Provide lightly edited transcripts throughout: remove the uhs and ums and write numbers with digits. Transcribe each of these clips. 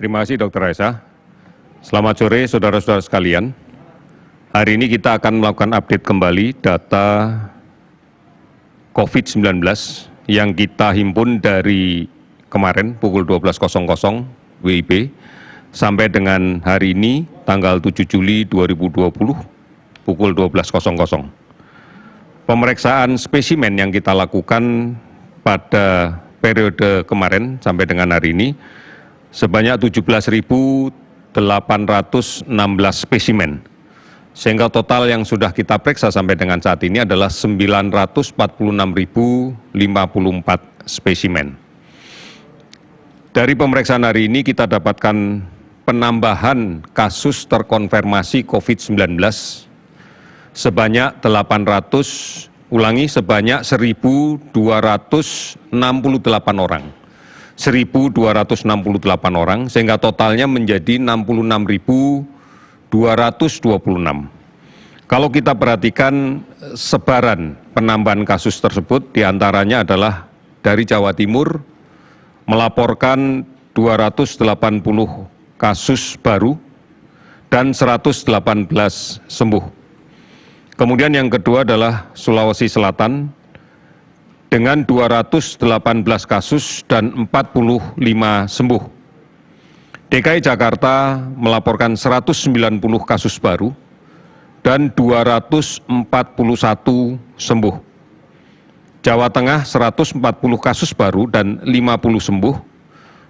Terima kasih Dr. Raisa. Selamat sore saudara-saudara sekalian. Hari ini kita akan melakukan update kembali data COVID-19 yang kita himpun dari kemarin pukul 12.00 WIB sampai dengan hari ini tanggal 7 Juli 2020 pukul 12.00. Pemeriksaan spesimen yang kita lakukan pada periode kemarin sampai dengan hari ini sebanyak 17.816 spesimen. Sehingga total yang sudah kita periksa sampai dengan saat ini adalah 946.054 spesimen. Dari pemeriksaan hari ini kita dapatkan penambahan kasus terkonfirmasi COVID-19 sebanyak 1.268 orang. 1.268 orang, sehingga totalnya menjadi 66.226. Kalau kita perhatikan sebaran penambahan kasus tersebut, diantaranya adalah dari Jawa Timur melaporkan 280 kasus baru dan 118 sembuh. Kemudian yang kedua adalah Sulawesi Selatan dengan 218 kasus dan 45 sembuh. DKI Jakarta melaporkan 190 kasus baru dan 241 sembuh. Jawa Tengah 140 kasus baru dan 50 sembuh,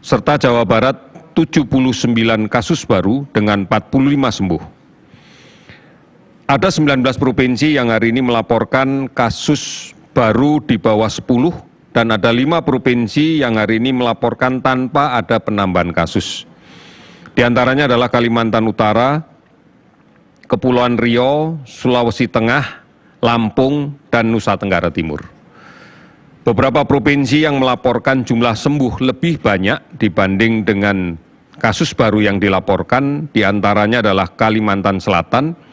serta Jawa Barat 79 kasus baru dengan 45 sembuh. Ada 19 provinsi yang hari ini melaporkan kasus baru di bawah 10 dan ada 5 provinsi yang hari ini melaporkan tanpa ada penambahan kasus. Di antaranya adalah Kalimantan Utara, Kepulauan Riau, Sulawesi Tengah, Lampung, dan Nusa Tenggara Timur. Beberapa provinsi yang melaporkan jumlah sembuh lebih banyak dibanding dengan kasus baru yang dilaporkan, di antaranya adalah Kalimantan Selatan.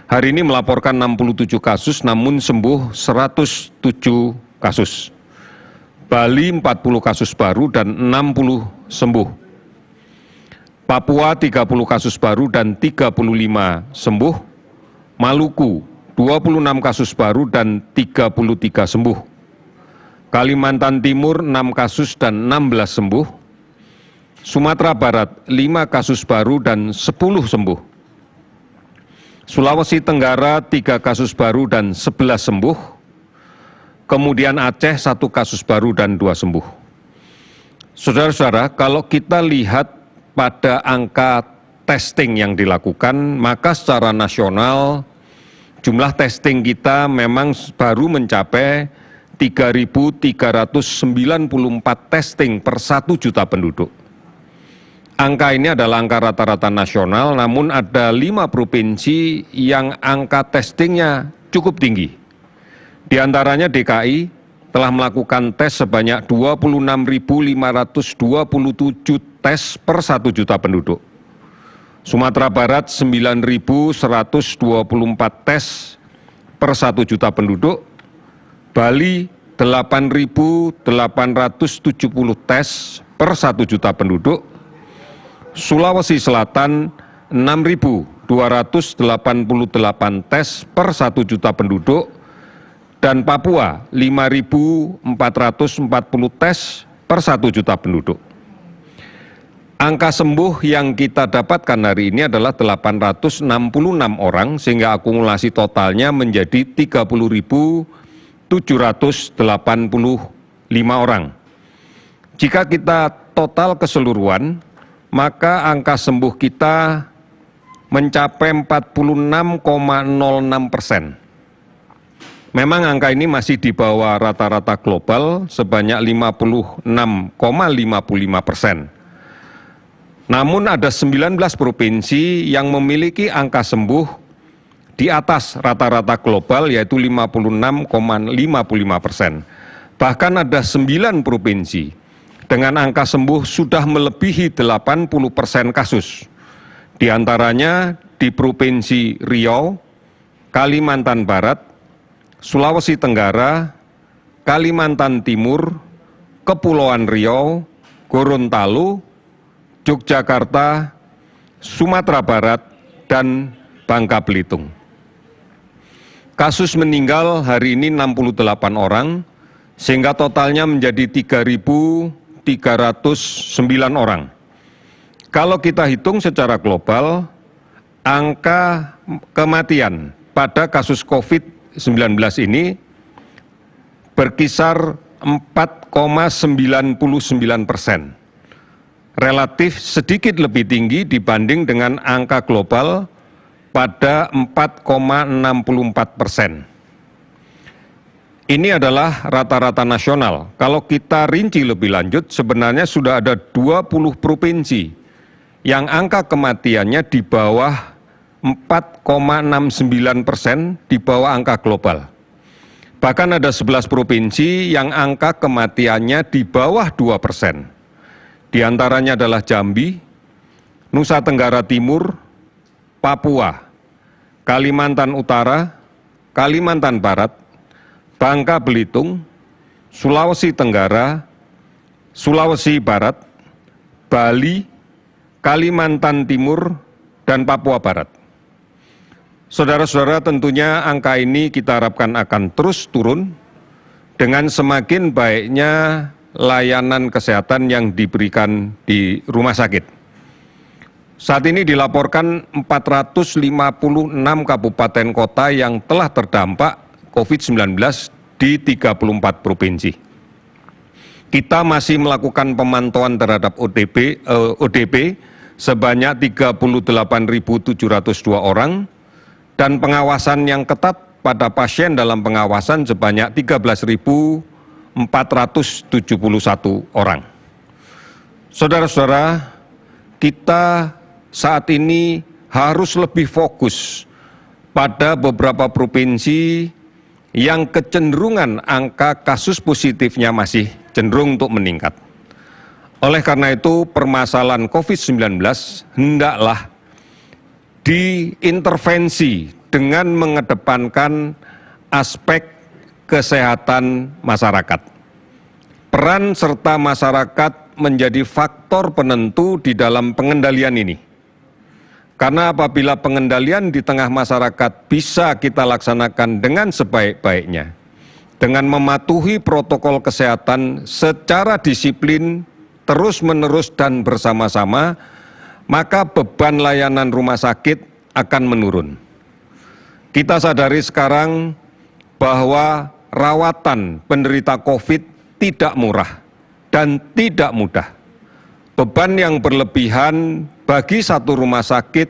Hari ini melaporkan 67 kasus namun sembuh 107 kasus. Bali 40 kasus baru dan 60 sembuh. Papua 30 kasus baru dan 35 sembuh. Maluku 26 kasus baru dan 33 sembuh. Kalimantan Timur 6 kasus dan 16 sembuh. Sumatera Barat 5 kasus baru dan 10 sembuh. Sulawesi Tenggara 3 kasus baru dan 11 sembuh, kemudian Aceh 1 kasus baru dan 2 sembuh. Saudara-saudara, kalau kita lihat pada angka testing yang dilakukan, maka secara nasional jumlah testing kita memang baru mencapai 3.394 testing per 1 juta penduduk. Angka ini adalah angka rata-rata nasional, namun ada 5 provinsi yang angka testingnya cukup tinggi. Di antaranya DKI telah melakukan tes sebanyak 26.527 tes per 1 juta penduduk. Sumatera Barat 9.124 tes per 1 juta penduduk. Bali 8.870 tes per 1 juta penduduk. Sulawesi Selatan 6.288 tes per 1 juta penduduk dan Papua 5.440 tes per 1 juta penduduk. Angka sembuh yang kita dapatkan hari ini adalah 866 orang sehingga akumulasi totalnya menjadi 30.785 orang. Jika kita total keseluruhan, maka angka sembuh kita mencapai 46,06%. Memang angka ini masih di bawah rata-rata global sebanyak 56,55%. Namun ada 19 provinsi yang memiliki angka sembuh di atas rata-rata global yaitu 56,55%. Bahkan ada 9 provinsi dengan angka sembuh sudah melebihi 80% kasus. Di antaranya di Provinsi Riau, Kalimantan Barat, Sulawesi Tenggara, Kalimantan Timur, Kepulauan Riau, Gorontalo, Yogyakarta, Sumatera Barat, dan Bangka Belitung. Kasus meninggal hari ini 68 orang, sehingga totalnya menjadi 3.309 orang. Kalau kita hitung secara global, angka kematian pada kasus COVID-19 ini berkisar 4,99%. Relatif sedikit lebih tinggi dibanding dengan angka global pada 4,64%. Ini adalah rata-rata nasional. Kalau kita rinci lebih lanjut, sebenarnya sudah ada 20 provinsi yang angka kematiannya di bawah 4,69%, di bawah angka global. Bahkan ada 11 provinsi yang angka kematiannya di bawah 2%. Di antaranya adalah Jambi, Nusa Tenggara Timur, Papua, Kalimantan Utara, Kalimantan Barat, Bangka Belitung, Sulawesi Tenggara, Sulawesi Barat, Bali, Kalimantan Timur, dan Papua Barat. Saudara-saudara, tentunya angka ini kita harapkan akan terus turun dengan semakin baiknya layanan kesehatan yang diberikan di rumah sakit. Saat ini dilaporkan 456 kabupaten kota yang telah terdampak COVID-19 di 34 provinsi. Kita masih melakukan pemantauan terhadap ODP sebanyak 38.702 orang dan pengawasan yang ketat pada pasien dalam pengawasan sebanyak 13.471 orang. Saudara-saudara, kita saat ini harus lebih fokus pada beberapa provinsi yang kecenderungan angka kasus positifnya masih cenderung untuk meningkat. Oleh karena itu, permasalahan COVID-19 hendaklah diintervensi dengan mengedepankan aspek kesehatan masyarakat. Peran serta masyarakat menjadi faktor penentu di dalam pengendalian ini. Karena apabila pengendalian di tengah masyarakat bisa kita laksanakan dengan sebaik-baiknya, dengan mematuhi protokol kesehatan secara disiplin, terus-menerus dan bersama-sama, maka beban layanan rumah sakit akan menurun. Kita sadari sekarang bahwa rawatan penderita COVID tidak murah dan tidak mudah. Beban yang berlebihan bagi satu rumah sakit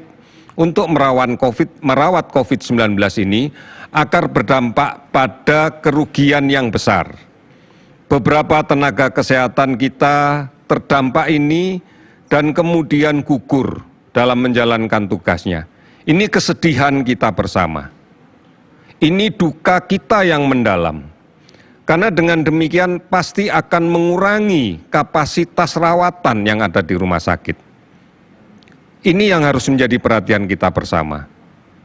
untuk merawat COVID-19 ini akan berdampak pada kerugian yang besar. Beberapa tenaga kesehatan kita terdampak ini dan kemudian gugur dalam menjalankan tugasnya. Ini kesedihan kita bersama. Ini duka kita yang mendalam. Karena dengan demikian pasti akan mengurangi kapasitas rawatan yang ada di rumah sakit. Ini yang harus menjadi perhatian kita bersama.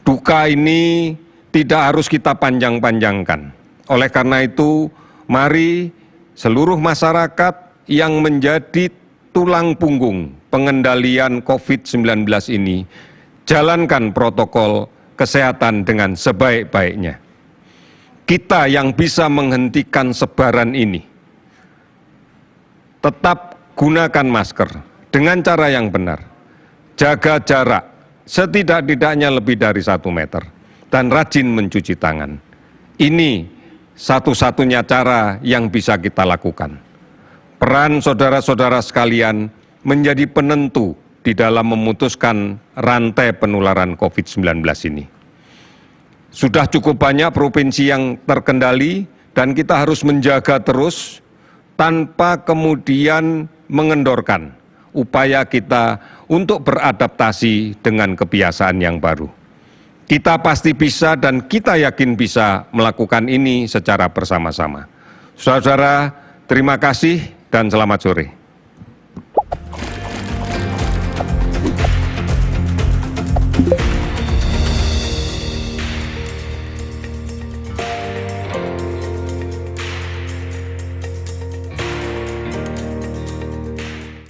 Duka ini tidak harus kita panjang-panjangkan. Oleh karena itu, mari seluruh masyarakat yang menjadi tulang punggung pengendalian COVID-19 ini, jalankan protokol kesehatan dengan sebaik-baiknya. Kita yang bisa menghentikan sebaran ini, tetap gunakan masker dengan cara yang benar, jaga jarak setidak-tidaknya lebih dari 1 meter, dan rajin mencuci tangan. Ini satu-satunya cara yang bisa kita lakukan. Peran saudara-saudara sekalian menjadi penentu di dalam memutuskan rantai penularan COVID-19 ini. Sudah cukup banyak provinsi yang terkendali dan kita harus menjaga terus tanpa kemudian mengendorkan upaya kita untuk beradaptasi dengan kebiasaan yang baru. Kita pasti bisa dan kita yakin bisa melakukan ini secara bersama-sama. Saudara-saudara, terima kasih dan selamat sore.